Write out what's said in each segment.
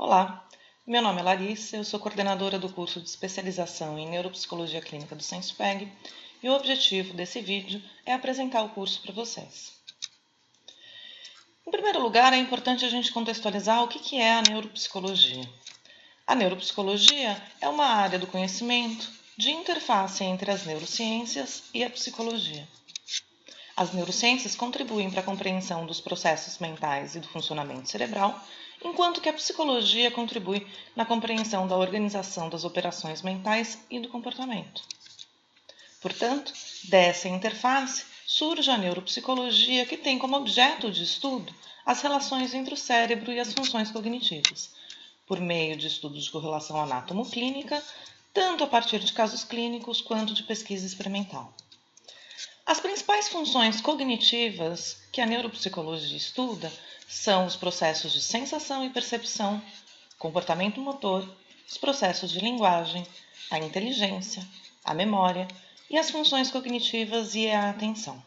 Olá, meu nome é Larissa, eu sou coordenadora do curso de especialização em Neuropsicologia Clínica do SensPEG e o objetivo desse vídeo é apresentar o curso para vocês. Em primeiro lugar, é importante a gente contextualizar o que é a neuropsicologia. A neuropsicologia é uma área do conhecimento de interface entre as neurociências e a psicologia. As neurociências contribuem para a compreensão dos processos mentais e do funcionamento cerebral, enquanto que a psicologia contribui na compreensão da organização das operações mentais e do comportamento. Portanto, dessa interface surge a neuropsicologia, que tem como objeto de estudo as relações entre o cérebro e as funções cognitivas, por meio de estudos de correlação anátomo-clínica, tanto a partir de casos clínicos quanto de pesquisa experimental. As principais funções cognitivas que a neuropsicologia estuda são os processos de sensação e percepção, comportamento motor, os processos de linguagem, a inteligência, a memória e as funções cognitivas e a atenção.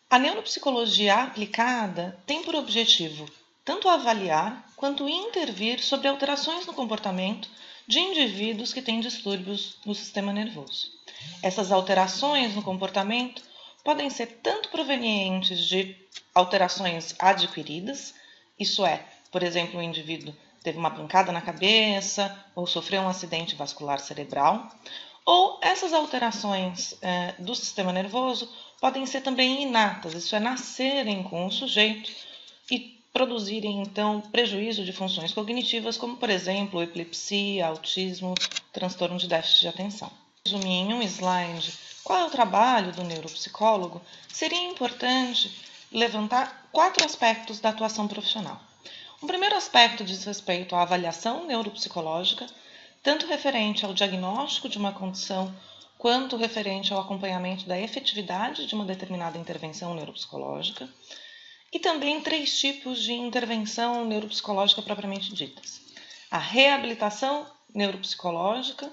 A neuropsicologia aplicada tem por objetivo tanto avaliar quanto intervir sobre alterações no comportamento de indivíduos que têm distúrbios no sistema nervoso. Essas alterações no comportamento podem ser tanto provenientes de alterações adquiridas, isso é, por exemplo, o indivíduo teve uma pancada na cabeça ou sofreu um acidente vascular cerebral, ou essas alterações do sistema nervoso podem ser também inatas, isso é, nascerem com o sujeito e produzirem, então, prejuízo de funções cognitivas, como, por exemplo, epilepsia, autismo, transtorno de déficit de atenção. Resumir em um slide qual é o trabalho do neuropsicólogo, seria importante levantar 4 aspectos da atuação profissional. O primeiro aspecto diz respeito à avaliação neuropsicológica, tanto referente ao diagnóstico de uma condição, quanto referente ao acompanhamento da efetividade de uma determinada intervenção neuropsicológica, e também 3 tipos de intervenção neuropsicológica propriamente ditas. A reabilitação neuropsicológica,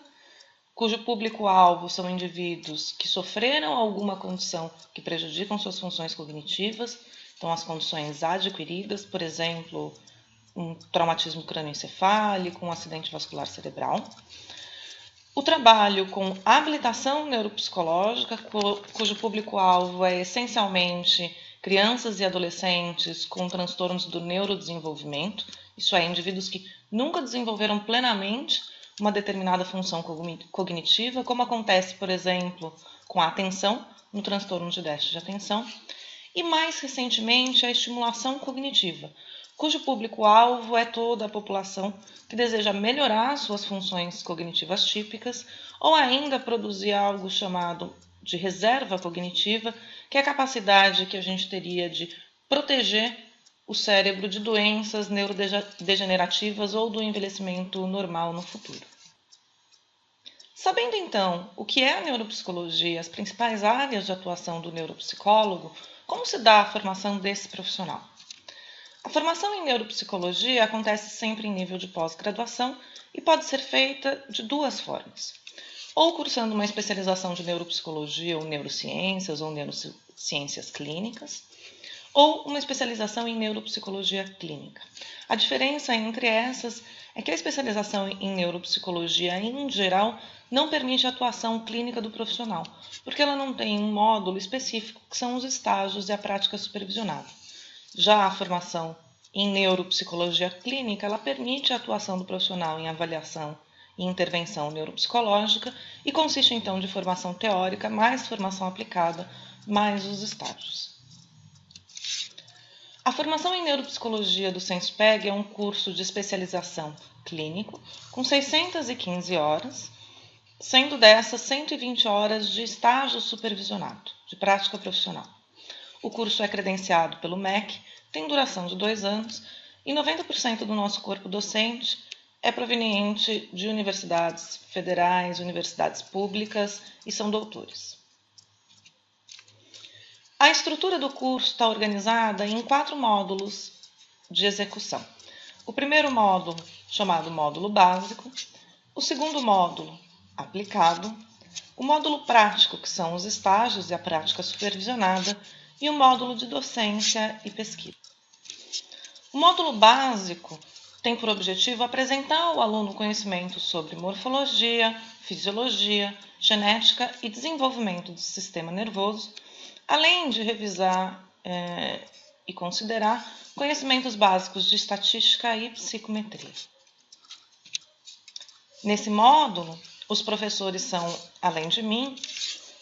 cujo público-alvo são indivíduos que sofreram alguma condição que prejudicam suas funções cognitivas, então as condições adquiridas, por exemplo, um traumatismo crânioencefálico, um acidente vascular cerebral. O trabalho com habilitação neuropsicológica, cujo público-alvo é essencialmente crianças e adolescentes com transtornos do neurodesenvolvimento, isso é, indivíduos que nunca desenvolveram plenamente uma determinada função cognitiva, como acontece, por exemplo, com a atenção, no transtorno de déficit de atenção, e mais recentemente a estimulação cognitiva, cujo público-alvo é toda a população que deseja melhorar suas funções cognitivas típicas ou ainda produzir algo chamado de reserva cognitiva, que é a capacidade que a gente teria de proteger o cérebro de doenças neurodegenerativas ou do envelhecimento normal no futuro. Sabendo então o que é a neuropsicologia e as principais áreas de atuação do neuropsicólogo, como se dá a formação desse profissional? A formação em neuropsicologia acontece sempre em nível de pós-graduação e pode ser feita de 2 formas. Ou cursando uma especialização de neuropsicologia ou neurociências clínicas, ou uma especialização em neuropsicologia clínica. A diferença entre essas é que a especialização em neuropsicologia, em geral, não permite a atuação clínica do profissional, porque ela não tem um módulo específico, que são os estágios e a prática supervisionada. Já a formação em neuropsicologia clínica, ela permite a atuação do profissional em avaliação e intervenção neuropsicológica e consiste então de formação teórica mais formação aplicada, mais os estágios. A formação em neuropsicologia do SensPEG é um curso de especialização clínico com 615 horas, sendo dessas 120 horas de estágio supervisionado, de prática profissional. O curso é credenciado pelo MEC, tem duração de 2 anos e 90% do nosso corpo docente é proveniente de universidades federais, universidades públicas e são doutores. A estrutura do curso está organizada em 4 módulos de execução. O primeiro módulo, chamado módulo básico, o segundo módulo, aplicado, o módulo prático, que são os estágios e a prática supervisionada, e o módulo de docência e pesquisa. O módulo básico tem por objetivo apresentar ao aluno conhecimento sobre morfologia, fisiologia, genética e desenvolvimento do sistema nervoso, além de revisar e considerar conhecimentos básicos de estatística e psicometria. Nesse módulo, os professores são, além de mim,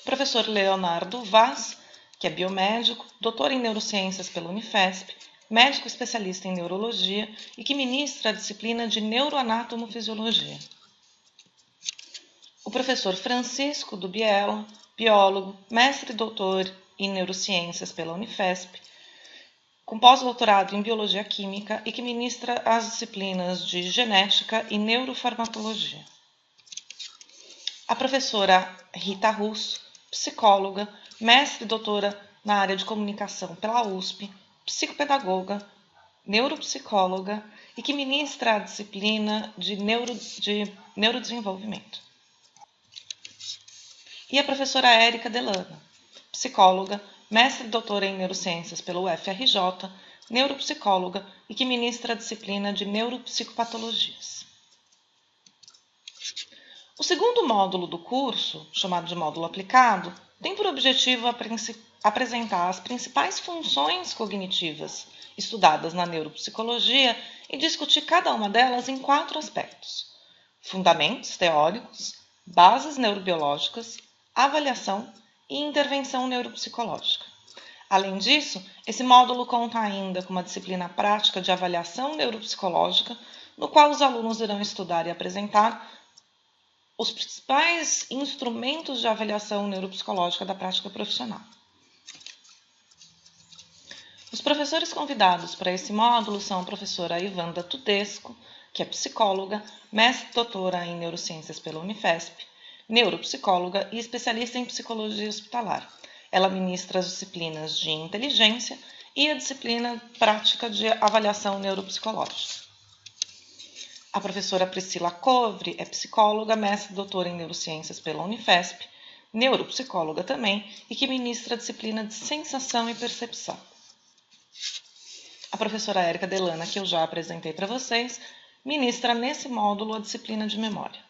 o professor Leonardo Vaz, que é biomédico, doutor em neurociências pela Unifesp, médico especialista em neurologia e que ministra a disciplina de neuroanatomofisiologia. O professor Francisco do Biela, biólogo, mestre e doutor em neurociências pela Unifesp, com pós-doutorado em biologia química e que ministra as disciplinas de genética e neurofarmacologia. A professora Rita Russo, psicóloga, mestre e doutora na área de comunicação pela USP, psicopedagoga, neuropsicóloga e que ministra a disciplina de neurodesenvolvimento. E a professora Érica Delana, psicóloga, mestre e doutora em neurociências pelo UFRJ, neuropsicóloga e que ministra a disciplina de neuropsicopatologias. O segundo módulo do curso, chamado de módulo aplicado, tem por objetivo apresentar as principais funções cognitivas estudadas na neuropsicologia e discutir cada uma delas em 4 aspectos: fundamentos teóricos, bases neurobiológicas, avaliação e intervenção neuropsicológica. Além disso, esse módulo conta ainda com uma disciplina prática de avaliação neuropsicológica, no qual os alunos irão estudar e apresentar os principais instrumentos de avaliação neuropsicológica da prática profissional. Os professores convidados para esse módulo são a professora Ivanda Tudesco, que é psicóloga, mestre e doutora em neurociências pela Unifesp, neuropsicóloga e especialista em psicologia hospitalar. Ela ministra as disciplinas de inteligência e a disciplina prática de avaliação neuropsicológica. A professora Priscila Covre é psicóloga, mestre e doutora em neurociências pela Unifesp, neuropsicóloga também e que ministra a disciplina de sensação e percepção. A professora Érica Delana, que eu já apresentei para vocês, ministra nesse módulo a disciplina de memória.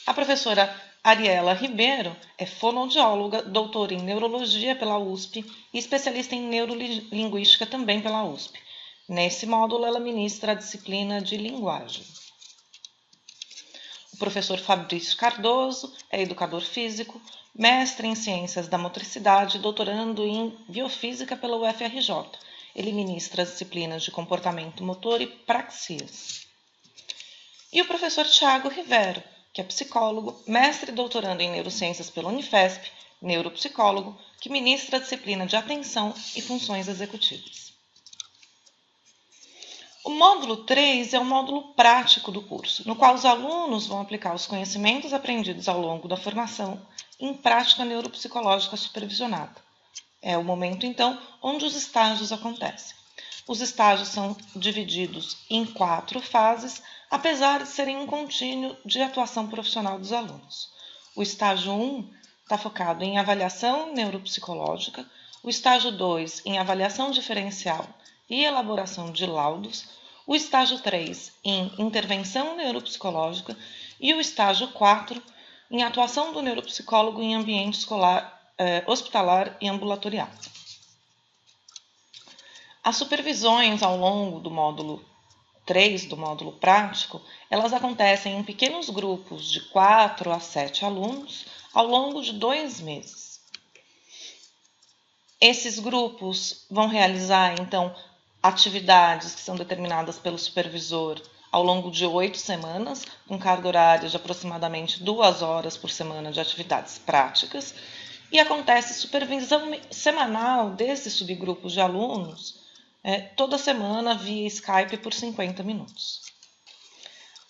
A professora Ariela Ribeiro é fonoaudióloga, doutora em neurologia pela USP e especialista em neurolinguística também pela USP. Nesse módulo, ela ministra a disciplina de linguagem. O professor Fabrício Cardoso é educador físico, mestre em ciências da motricidade e doutorando em biofísica pela UFRJ. Ele ministra as disciplinas de comportamento motor e praxias. E o professor Tiago Rivero, que é psicólogo, mestre e doutorando em neurociências pela Unifesp, neuropsicólogo, que ministra a disciplina de atenção e funções executivas. O módulo 3 é o módulo prático do curso, no qual os alunos vão aplicar os conhecimentos aprendidos ao longo da formação em prática neuropsicológica supervisionada. É o momento, então, onde os estágios acontecem. Os estágios são divididos em 4 fases, apesar de serem um contínuo de atuação profissional dos alunos. O estágio 1 está focado em avaliação neuropsicológica, o estágio 2 em avaliação diferencial e elaboração de laudos, o estágio 3 em intervenção neuropsicológica e o estágio 4 em atuação do neuropsicólogo em ambiente escolar, hospitalar e ambulatorial. As supervisões ao longo do módulo 3, do módulo prático, elas acontecem em pequenos grupos de 4 a 7 alunos ao longo de 2 meses. Esses grupos vão realizar, então, atividades que são determinadas pelo supervisor ao longo de 8 semanas, com carga horária de aproximadamente 2 horas por semana de atividades práticas, e acontece supervisão semanal desses subgrupos de alunos toda semana via Skype por 50 minutos.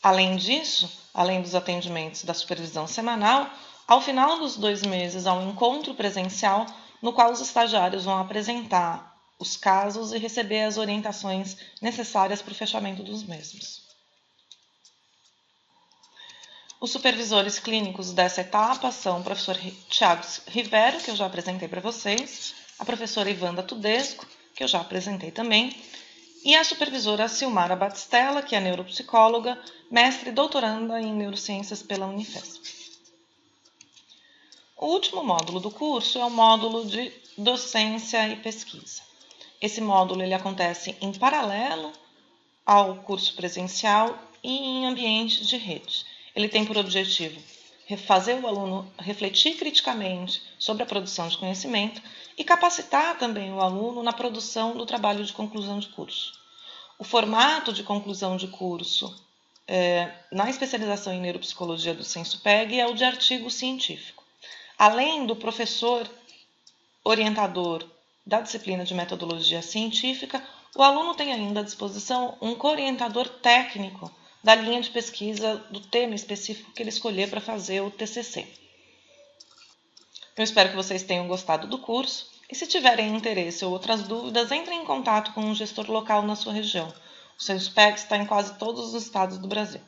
Além disso, além dos atendimentos da supervisão semanal, ao final dos 2 meses há um encontro presencial no qual os estagiários vão apresentar os casos e receber as orientações necessárias para o fechamento dos mesmos. Os supervisores clínicos dessa etapa são o professor Tiago Rivero, que eu já apresentei para vocês, a professora Ivanda Tudesco, que eu já apresentei também, e a supervisora Silmara Batistella, que é neuropsicóloga, mestre e doutoranda em neurociências pela Unifesp. O último módulo do curso é o módulo de docência e pesquisa. Esse módulo ele acontece em paralelo ao curso presencial e em ambientes de rede. Ele tem por objetivo fazer o aluno refletir criticamente sobre a produção de conhecimento e capacitar também o aluno na produção do trabalho de conclusão de curso. O formato de conclusão de curso na especialização em neuropsicologia do Sensupeg é o de artigo científico. Além do professor orientador da disciplina de metodologia científica, o aluno tem ainda à disposição um co-orientador técnico da linha de pesquisa do tema específico que ele escolher para fazer o TCC. Eu espero que vocês tenham gostado do curso e, se tiverem interesse ou outras dúvidas, entrem em contato com um gestor local na sua região. O Sensupeg está em quase todos os estados do Brasil.